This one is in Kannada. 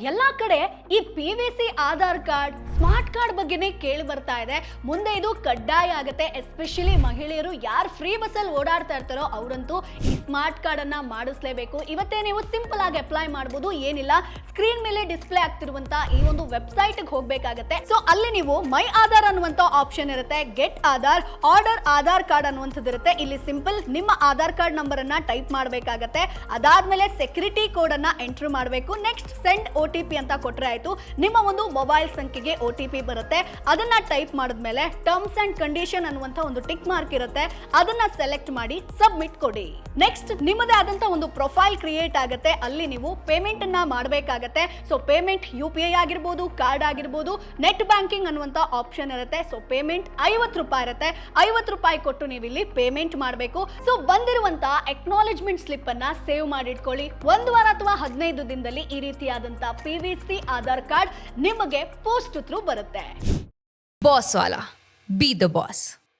ಎಲ್ಲಾ ಕಡೆ ಈ PVC Aadhaar card smart card ಬಗ್ಗೆನೇ ಕೇಳಿ ಬರ್ತಾ ಇದೆ. ಮುಂದೆ ಇದು ಕಡ್ಡಾಯ ಆಗುತ್ತೆ. ಎಸ್ಪೆಷಲಿ ಮಹಿಳೆಯರು ಯಾರು ಫ್ರೀ ಬಸ್ ಅಲ್ಲಿ ಓಡಾಡ್ತಾ ಇರ್ತಾರೋ ಅವರಂತೂ ಈ ಸ್ಮಾರ್ಟ್ ಕಾರ್ಡ್ ಅನ್ನ ಮಾಡಿಸ್ಲೇಬೇಕು. ಇವತ್ತೇ ನೀವು ಸಿಂಪಲ್ ಆಗಿ ಅಪ್ಲೈ ಮಾಡಬಹುದು. ಏನಿಲ್ಲ, ಸ್ಕ್ರೀನ್ ಮೇಲೆ ಡಿಸ್ಪ್ಲೇ ಆಗ್ತಿರುವಂತ ಈ ಒಂದು ವೆಬ್ಸೈಟ್ ಹೋಗ್ಬೇಕಾಗತ್ತೆ. ಸೊ ಅಲ್ಲಿ ನೀವು ಮೈ ಆಧಾರ್ ಅನ್ನುವಂತ ಆಪ್ಷನ್ ಇರುತ್ತೆ, get Aadhaar, order Aadhaar card ಅನ್ನುವಂಥದ್ದು ಇರುತ್ತೆ. ಇಲ್ಲಿ ಸಿಂಪಲ್ ನಿಮ್ಮ ಆಧಾರ್ ಕಾರ್ಡ್ ನಂಬರ್ ಅನ್ನ ಟೈಪ್ ಮಾಡಬೇಕಾಗತ್ತೆ. ಅದಾದ್ಮೇಲೆ ಸೆಕ್ಯೂರಿಟಿ ಕೋಡ್ ಅನ್ನ ಎಂಟರ್ ಮಾಡಬೇಕು. ನೆಕ್ಸ್ಟ್ ಸೆಂಡ್ OTP ಅಂತ ಕೊಟ್ರೆ ಆಯ್ತು. ನಿಮ್ಮ ಒಂದು ಮೊಬೈಲ್ ಸಂಖ್ಯೆಗೆ OTP ಬರುತ್ತೆ. ಅದನ್ನ ಟೈಪ್ ಮಾಡಿದ್ಮೇಲೆ ಟರ್ಮ್ಸ್ ಅಂಡ್ ಕಂಡೀಷನ್ ಅನ್ನುವಂತ ಒಂದು ಟಿಕ್ ಮಾರ್ಕ್ ಇರುತ್ತೆ, ಅದನ್ನ ಸೆಲೆಕ್ಟ್ ಮಾಡಿ ಸಬ್ಮಿಟ್ ಕೊಡಿ. ನೆಕ್ಸ್ಟ್ ನಿಮ್ಮದೇ ಆದಂತ ಒಂದು ಪ್ರೊಫೈಲ್ ಕ್ರಿಯೇಟ್ ಆಗುತ್ತೆ. ಅಲ್ಲಿ ನೀವು ಪೇಮೆಂಟ್ ಅನ್ನ ಮಾಡಬೇಕಾಗತ್ತೆ. ಸೊ ಪೇಮೆಂಟ್ UPI ಆಗಿರ್ಬೋದು, ಕಾರ್ಡ್ ಆಗಿರ್ಬೋದು, ನೆಟ್ ಬ್ಯಾಂಕಿಂಗ್ ಅನ್ನುವಂತ ಆಪ್ಷನ್ ಇರುತ್ತೆ. ಸೊ ಪೇಮೆಂಟ್ 50 ರೂಪಾಯಿ ಇರುತ್ತೆ. 50 ರೂಪಾಯಿ ಕೊಟ್ಟು ನೀವು ಇಲ್ಲಿ ಪೇಮೆಂಟ್ ಮಾಡಬೇಕು. ಸೊ ಬಂದಿರುವಂತ ಅಕ್ನಾಲೆಜ್ಮೆಂಟ್ ಸ್ಲಿಪ್ ಅನ್ನ ಸೇವ್ ಮಾಡಿಟ್ಕೊಳ್ಳಿ. 1 ವಾರ ಅಥವಾ 15 ದಿನದಲ್ಲಿ ಈ ರೀತಿಯಾದಂತ PVC ಆಧಾರ್ ಕಾರ್ಡ್ ನಿಮಗೆ ಪೋಸ್ಟ್ ಥ್ರೂ ಬರುತ್ತೆ. Boss Wala. Be the boss.